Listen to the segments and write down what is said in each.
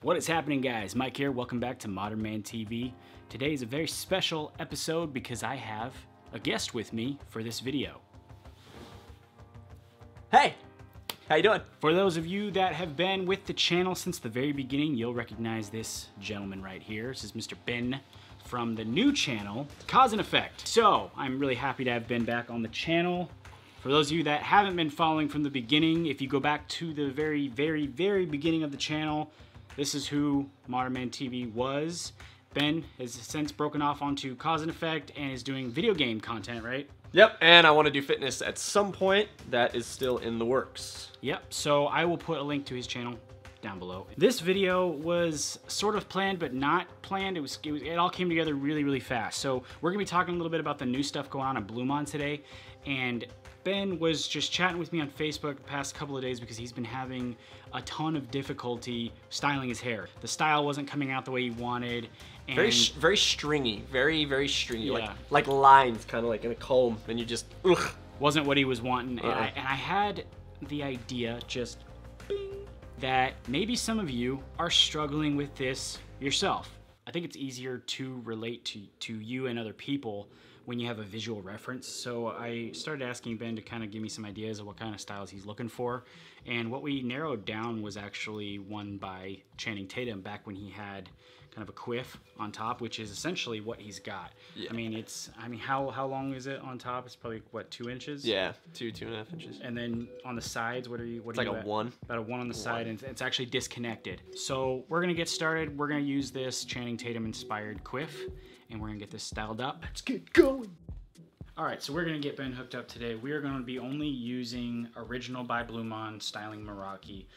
What is happening, guys? Mike here. Welcome back to Modern Man TV. Today is a very special episode because I have a guest with me for this video. Hey, how you doing? For those of you that have been with the channel since the very beginning, you'll recognize this gentleman right here. This is Mr. Ben from the new channel, Cause and Effect. So I'm really happy to have Ben back on the channel. For those of you that haven't been following from the beginning, if you go back to the very beginning of the channel, this is who Modern Man TV was. Ben has since broken off onto Cause and Effect and is doing video game content, right? Yep, and I want to do fitness at some point. That is still in the works. Yep, so I will put a link to his channel down below. This video was sort of planned, but not planned. It all came together really fast. So we're gonna be talking a little bit about the new stuff going on at Blumaan today. And Ben was just chatting with me on Facebook the past couple of days because he's been having a ton of difficulty styling his hair. The style wasn't coming out the way he wanted. And Very stringy, very stringy, yeah. like lines, kind of like in a comb, and you just, ugh. Wasn't what he was wanting. And I had the idea just bing, that maybe some of you are struggling with this yourself. I think it's easier to relate to you and other people when you have a visual reference. So I started asking Ben to kind of give me some ideas of what kind of styles he's looking for. And what we narrowed down was actually one by Channing Tatum back when he had kind of a quiff on top, which is essentially what he's got. Yeah. I mean, how long is it on top? It's probably, what, 2 inches? Yeah, 2.5 inches. And then on the sides, what are you like at? 1. About a 1 on the side, and it's actually disconnected. So we're gonna get started. We're gonna use this Channing Tatum inspired quiff, and we're gonna get this styled up. Let's get going. All right, so we're gonna get Ben hooked up today. We are gonna be only using Original by Blumaan Styling Meraki,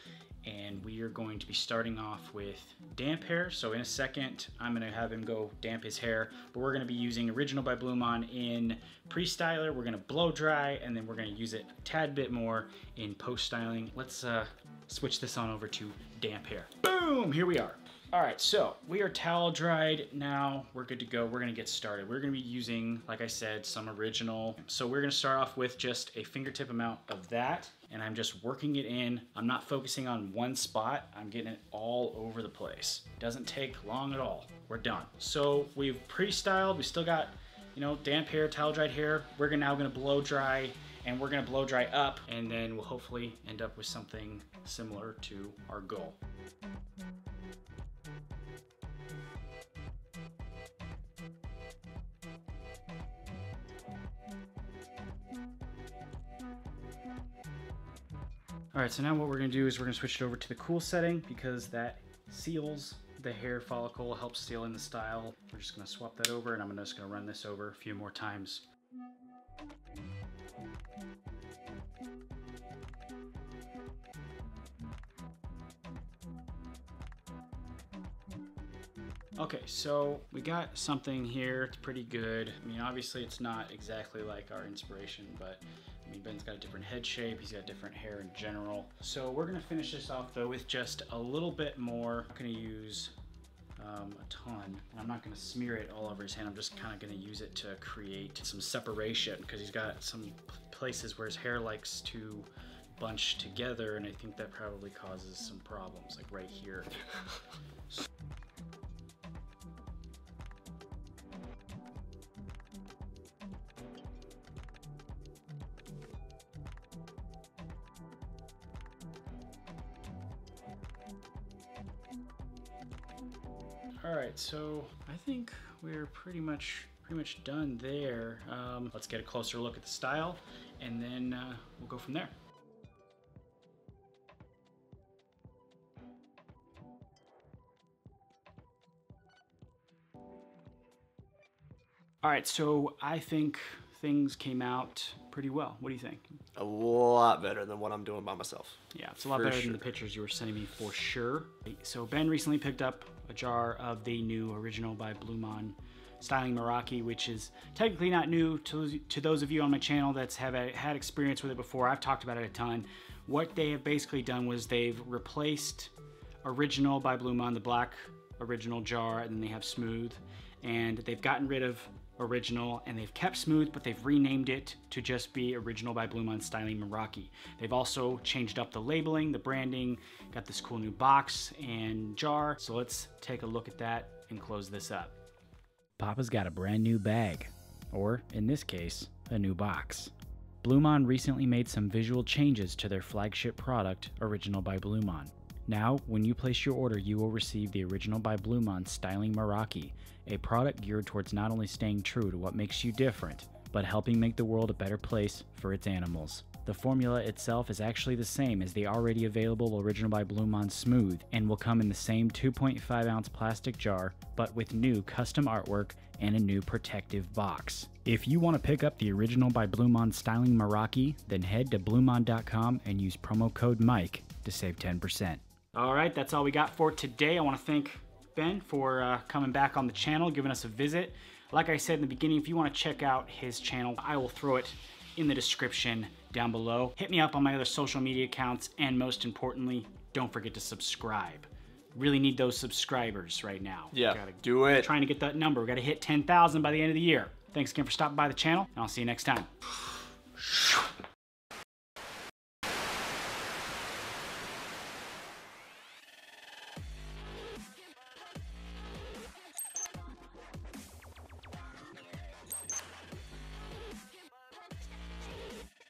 and we are going to be starting off with damp hair. So in a second, I'm gonna have him go damp his hair, but we're gonna be using Original by Blumaan in pre-styler. We're gonna blow dry, and then we're gonna use it a tad bit more in post-styling. Let's switch this on over to damp hair. Boom, here we are. All right, so we are towel dried now. We're good to go. We're gonna get started. We're gonna be using, like I said, some Original. So we're gonna start off with just a fingertip amount of that, and I'm just working it in. I'm not focusing on one spot. I'm getting it all over the place. Doesn't take long at all. We're done. So we've pre-styled. We still got, you know, damp hair, towel dried hair. We're now gonna blow dry, and we're gonna blow dry up, and then we'll hopefully end up with something similar to our goal. All right, so now what we're gonna do is we're gonna switch it over to the cool setting because that seals the hair follicle, helps seal in the style. We're just gonna swap that over, and I'm just gonna run this over a few more times. Okay, so we got something here. It's pretty good. I mean, obviously it's not exactly like our inspiration, but I mean, Ben's got a different head shape. He's got different hair in general. So we're gonna finish this off though with just a little bit more. I'm gonna use a ton. And I'm not gonna smear it all over his hand. I'm just kind of gonna use it to create some separation because he's got some places where his hair likes to bunch together, and I think that probably causes some problems, like right here. All right, so I think we're pretty much done there. Let's get a closer look at the style, and then we'll go from there. All right, so I think things came out pretty well. What do you think? A lot better than what I'm doing by myself. Yeah, it's a lot better than the pictures you were sending me for sure. So Ben recently picked up a jar of the new Original by Blumaan Styling Meraki, which is technically not new to those of you on my channel that's had experience with it before. I've talked about it a ton. What they have basically done was they've replaced Original by Blumaan, the black Original jar, and then they have Smooth, and they've gotten rid of Original, and they've kept Smooth, but they've renamed it to just be Original by Blumaan Styling Meraki. They've also changed up the labeling, the branding, got this cool new box and jar. So let's take a look at that and close this up. Papa's got a brand new bag, or in this case, a new box. Blumaan recently made some visual changes to their flagship product, Original by Blumaan. Now, when you place your order, you will receive the Original by Blumaan Styling Meraki, a product geared towards not only staying true to what makes you different, but helping make the world a better place for its animals. The formula itself is actually the same as the already available Original by Blumaan Smooth and will come in the same 2.5 ounce plastic jar, but with new custom artwork and a new protective box. If you want to pick up the Original by Blumaan Styling Meraki, then head to blumaan.com and use promo code Mike to save 10%. All right, that's all we got for today. I want to thank Ben for coming back on the channel, giving us a visit. Like I said in the beginning, if you want to check out his channel, I will throw it in the description down below. Hit me up on my other social media accounts, and most importantly, don't forget to subscribe. Really need those subscribers right now. Yeah, do it. Trying to get that number. We got to hit 10,000 by the end of the year. Thanks again for stopping by the channel, and I'll see you next time.